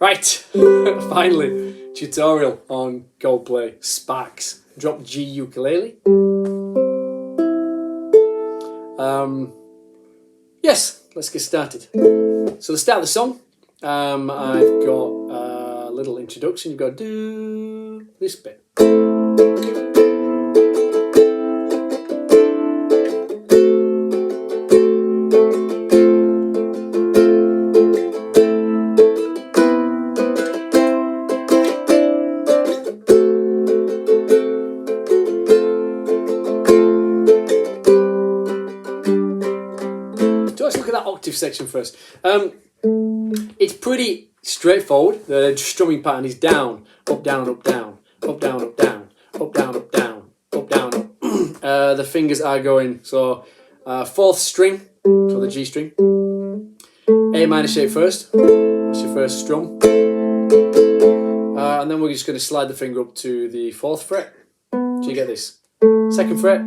Right, finally, tutorial on Coldplay Sparks. Drop G ukulele. Yes, let's get started. So to start the song, I've got a little introduction. You've got to do this bit. So let's look at that octave section first. It's pretty straightforward. The strumming pattern is down, up, down, up, down, up, down, up, down, up, down, up, down, up, down, up. The fingers are going, so fourth string, so the G string, A minor shape first, that's your first strum, and then we're just going to slide the finger up to the 4th fret, so you get this, 2nd fret,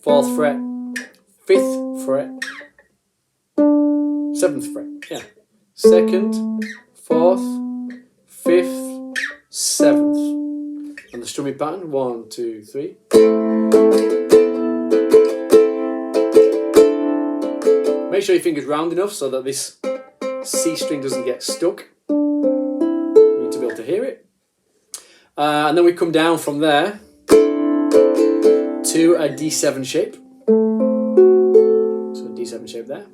4th fret, 5th fret, 7th fret, yeah, 2nd, 4th, 5th, 7th, and the strumming pattern, 1, 2, 3. Make sure your finger's round enough so that this C string doesn't get stuck. You need to be able to hear it. And then we come down from there to a D7 shape. So a D7 shape there.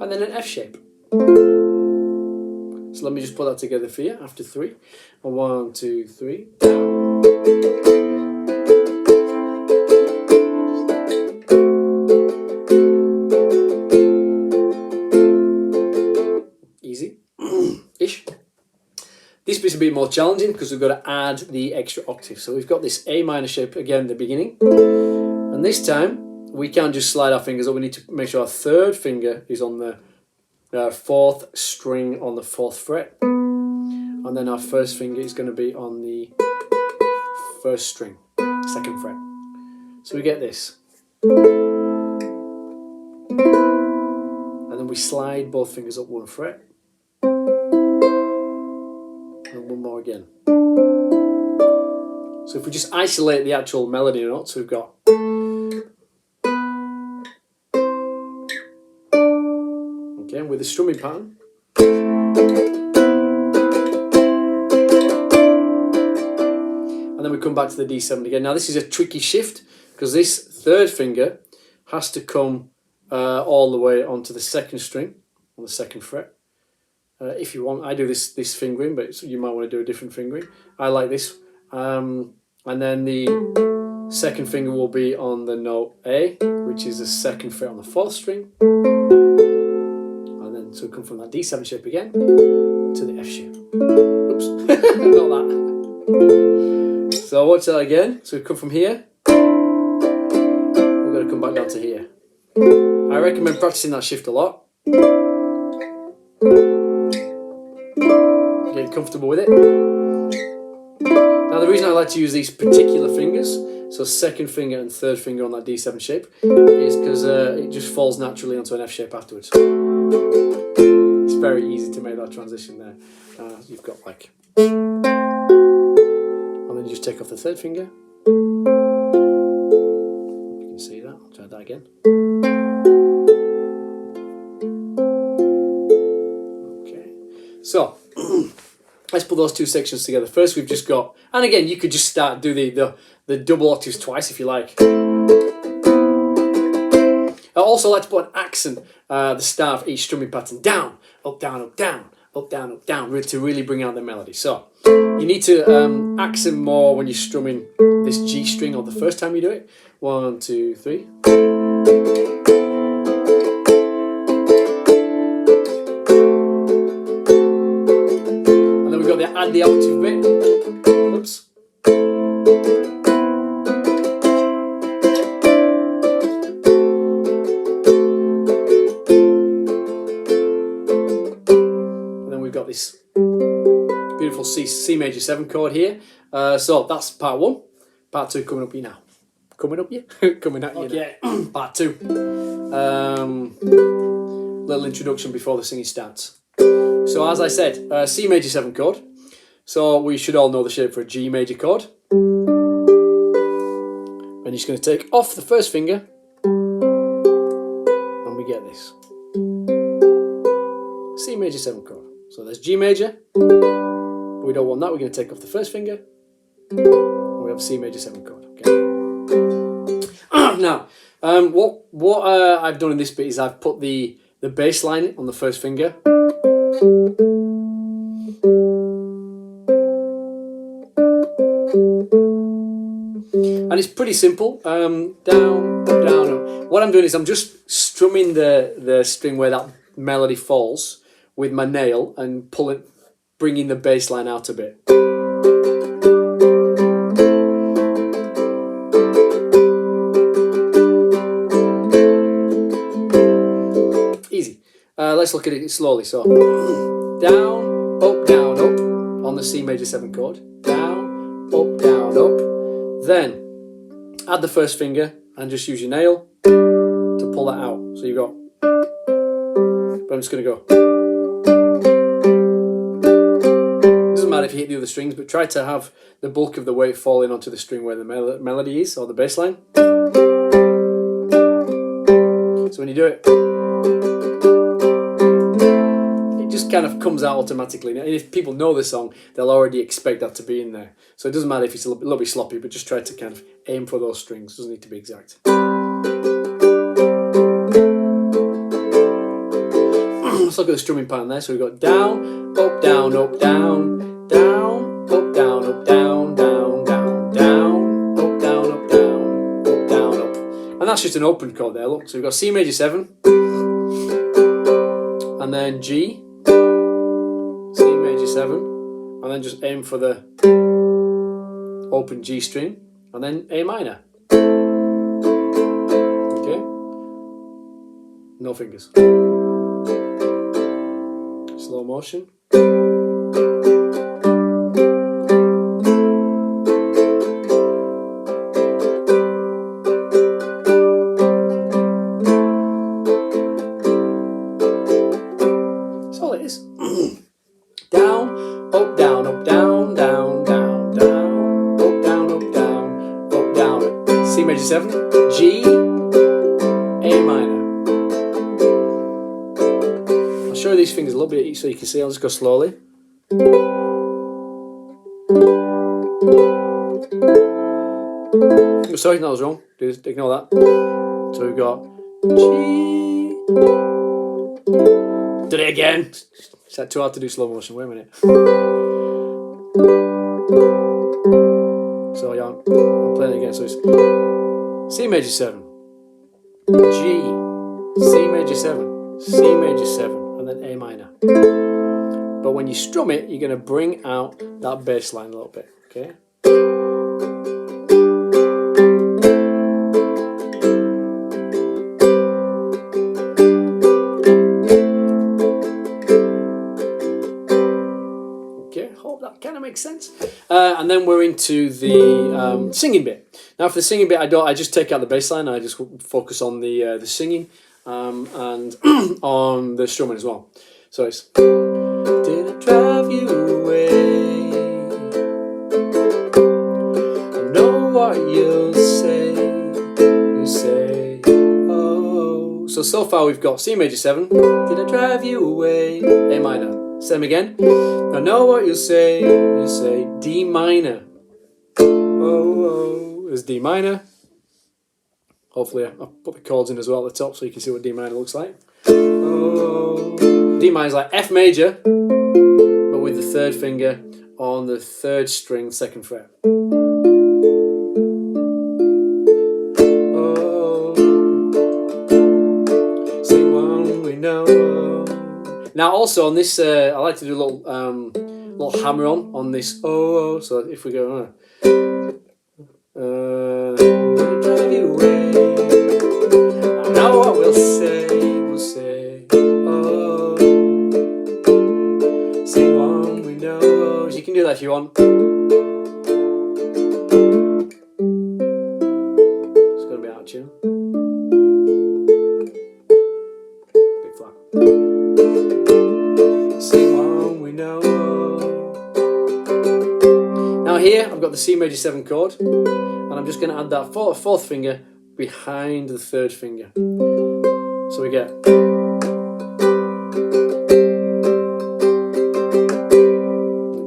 And then an F shape. So let me just put that together for you after 3. 1, 2, 3. Down. Easy. Ish. This bit's a bit more challenging because we've got to add the extra octave. So we've got this A minor shape again at the beginning. And this time we can't just slide our fingers up. We need to make sure our 3rd finger is on the 4th string on the 4th fret. And then our 1st finger is going to be on the 1st string, 2nd fret. So we get this. And then we slide both fingers up 1 fret. And 1 more again. So if we just isolate the actual melody notes, we've got again with the strumming pattern. And then we come back to the D7 again. Now this is a tricky shift because this 3rd finger has to come all the way onto the 2nd string on the 2nd fret. If you want, I do this fingering, but you might want to do a different fingering. I like this. And then the 2nd finger will be on the note A, which is the 2nd fret on the 4th string. And then so we come from that D7 shape again to the F shape. Oops, not that. So watch that again. So we come from here. We're going to come back down to here. I recommend practicing that shift a lot. Get comfortable with it. Now the reason I like to use these particular fingers, so 2nd finger and 3rd finger on that D7 shape, is because it just falls naturally onto an F shape afterwards. It's very easy to make that transition there. You've got like, and then you just take off the 3rd finger. You can see that. I'll try that again. Okay, so let's put those 2 sections together. First, we've just got, and again, you could just do the double octaves twice if you like. I also like to put an accent at the start of each strumming pattern. Down, up, down, up, down, up, down, up, down, to really bring out the melody. So you need to accent more when you're strumming this G string or the first time you do it. 1, 2, 3. And then we've got the add the octave bit. Oops. Got this beautiful C major 7 chord here. So that's part 1. Part 2 coming up here now. Coming up here? Coming at you now. Part 2. Little introduction before the singing starts. So as I said, C major 7 chord. So we should all know the shape for a G major chord. And you're just going to take off the first finger, and we get this. C major 7 chord. So there's G major, but we don't want that. We're going to take off the first finger, and we have C major 7 chord. Okay. Now, what I've done in this bit is I've put the bass line on the first finger. And it's pretty simple. Down, down, down. What I'm doing is I'm just strumming the string where that melody falls with my nail and bringing the bass line out a bit. Easy. Let's look at it slowly. So, down, up, on the C major 7 chord. Down, up, up. Then add the first finger and just use your nail to pull that out. So you've got, but I'm just going to go. It doesn't matter if you hit the other strings, but try to have the bulk of the weight falling onto the string where the melody is, or the bass line. So when you do it, it just kind of comes out automatically. And if people know the song, they'll already expect that to be in there. So it doesn't matter if it's a little bit sloppy, but just try to kind of aim for those strings. It doesn't need to be exact. Let's look at the strumming pattern there. So we've got down, up, down, up, down, down, up, down, up, down, down, down, down, up, down, up, down, up, down, up. And that's just an open chord there, look. So we've got C major 7, and then G, C major 7, and then just aim for the open G string, and then A minor. Okay? No fingers. Slow motion. That's all it is. Down, up, down, up, down, down, down, down, up, down, up, down, up, down. C major 7, G, A minor. I'll show you these fingers a little bit so you can see. I'll just go slowly. Oh, sorry, that was wrong. Just ignore that. So we've got G. Did it again. Is that too hard to do slow motion? Wait a minute. So yeah, I'm playing it again. So it's C major 7, G, C major 7, C major 7, and then A minor. But when you strum it, you're going to bring out that bass line a little bit. Okay. Hope that kind of makes sense. And then we're into the singing bit. Now for the singing bit, I just take out the bass line. I just focus on the singing and on the strumming as well. So it's did I drive you away? I know what you'll say. You say, oh. So far we've got C major 7. Did I drive you away? A minor. Same again. I know what you'll say. You say D minor. Oh, there's D minor. Hopefully I'll put the chords in as well at the top so you can see what D minor looks like. Oh, D minor is like F major, but with the third finger on the third string, 2nd fret. Oh, sing one we know. Now also on this, I like to do a little hammer on this. Oh, so if we go, drive you away. I know what we'll say. We'll say, oh, sing one we know. So you can do that if you want. It's got to be out of tune. Big flat. Sing one. I've got the C major 7 chord, and I'm just going to add that fourth finger behind the third finger. So we get.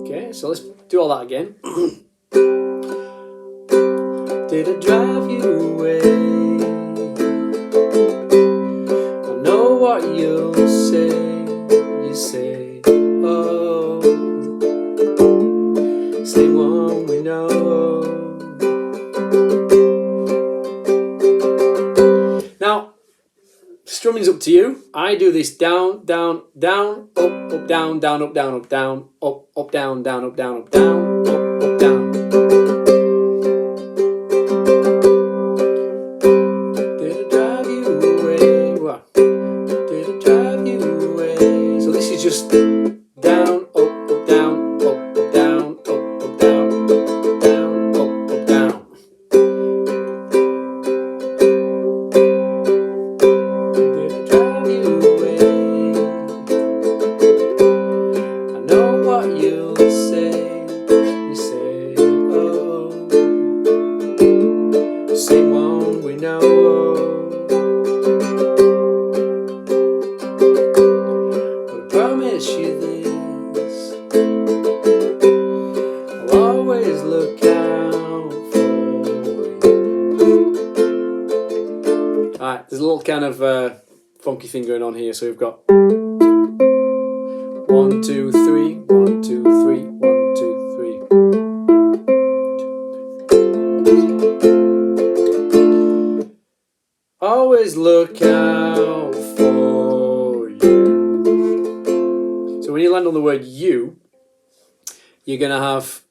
Okay, so let's do all that again. Did I drive you away? I know what you'll say. You say, oh, same one we know. Now, strumming's up to you. I do this down, down, down, up, down, down, up, down, up, down, up, down, down, up, down, up, down, up, down. Did I drive you away? What? Did I drive you away? So this is just down, up, down, up, down, up, down, down, up, down. Did I drive you away? I know what you'll say. You say, oh, same one we know. But I promise you this, I'll always look out for you. Alright, there's a little kind of funky thing going on here. So we've got 1, 2, 3, 1, 2, 3, 1, 2, 3. Always look out for you. So when you land on the word you, you're going to have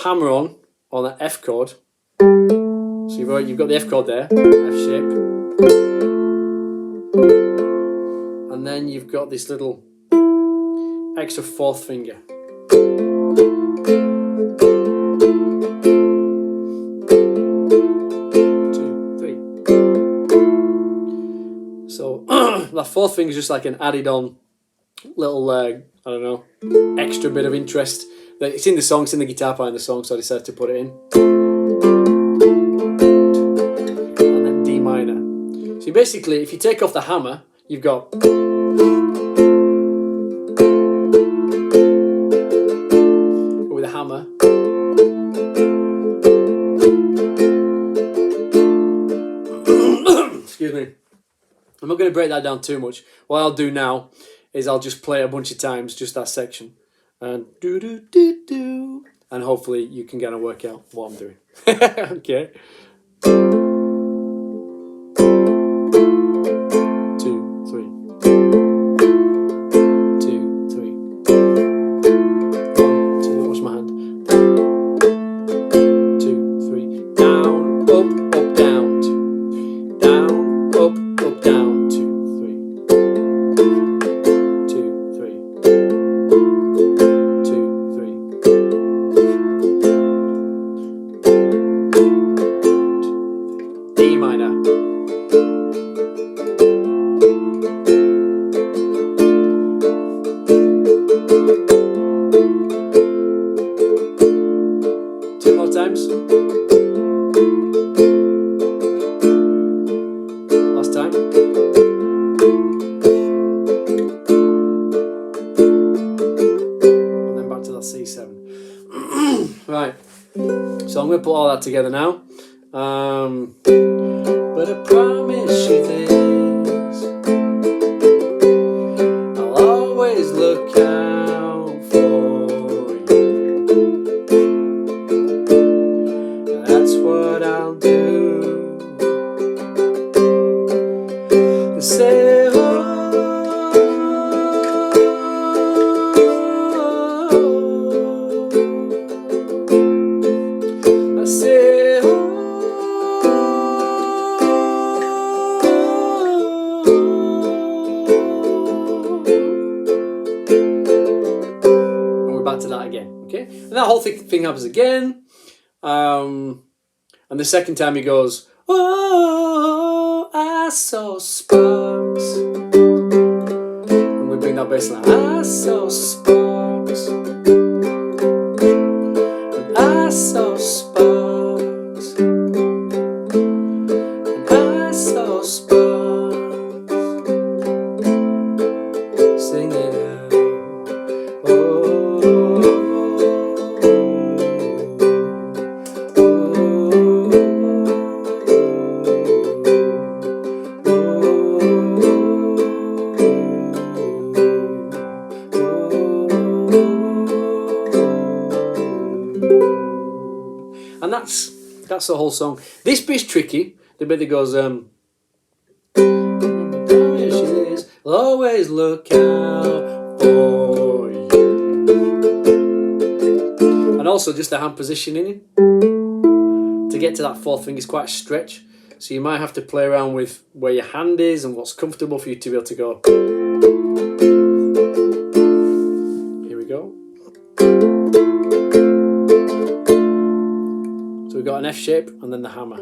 hammer on that F chord. So you've got the F chord there, F shape. And then you've got this little extra fourth finger. 2, 3. So that fourth finger is just like an added on little, I don't know, extra bit of interest. It's in the song, it's in the guitar part in the song, so I decided to put it in. And then D minor. So basically, if you take off the hammer, you've got. With a hammer. Excuse me. I'm not going to break that down too much. What I'll do now is I'll just play it a bunch of times, just that section. And do do do do. And hopefully you can kind of work out what I'm doing. Okay. 2, 3. 2, 3. 1, 2. Wash my hand. 2, 3. Down, up, down. 2. Down, up, down. 2, 3. 2, 3. 2, 3. D minor. Two more times. Last time. And then back to that C7. Right. So I'm going to put all that together now. But I promise you this, I'll always look out for you. That's what I'll do. Say, oh, I say, oh. Back to that again, okay? And that whole thing happens again. And the second time he goes, oh, I saw sparks. And we bring that bass line, I saw sparks. And I That's the whole song. This bit's tricky. The bit that goes, I'll always look out for you. And also just the hand positioning. To get to that fourth finger is quite a stretch. So you might have to play around with where your hand is and what's comfortable for you to be able to go. Here we go. So we've got an F shape and then the hammer.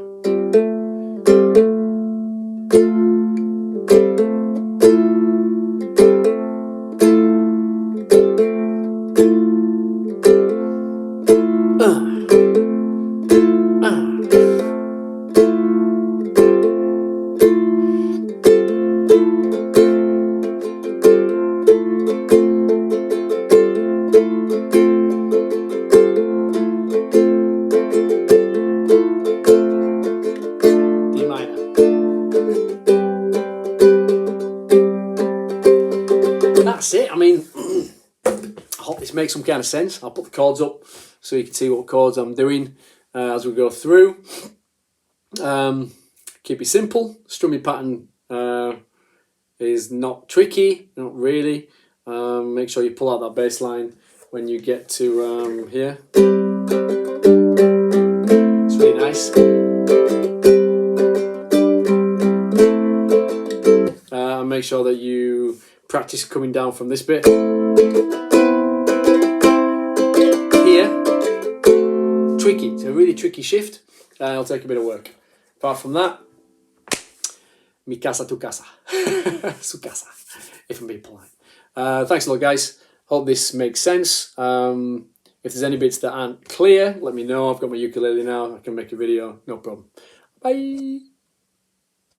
That's it. I mean, I hope this makes some kind of sense. I'll put the chords up so you can see what chords I'm doing as we go through. Keep it simple. Strumming pattern is not tricky, not really. Make sure you pull out that bass line when you get to here. It's really nice. Make sure that you practice coming down from this bit here. Tricky. It's a really tricky shift. It'll take a bit of work. Apart from that, mi casa tu casa, su casa, if I'm being polite. Thanks a lot, guys. Hope this makes sense. If there's any bits that aren't clear, let me know. I've got my ukulele now. I can make a video. No problem. Bye.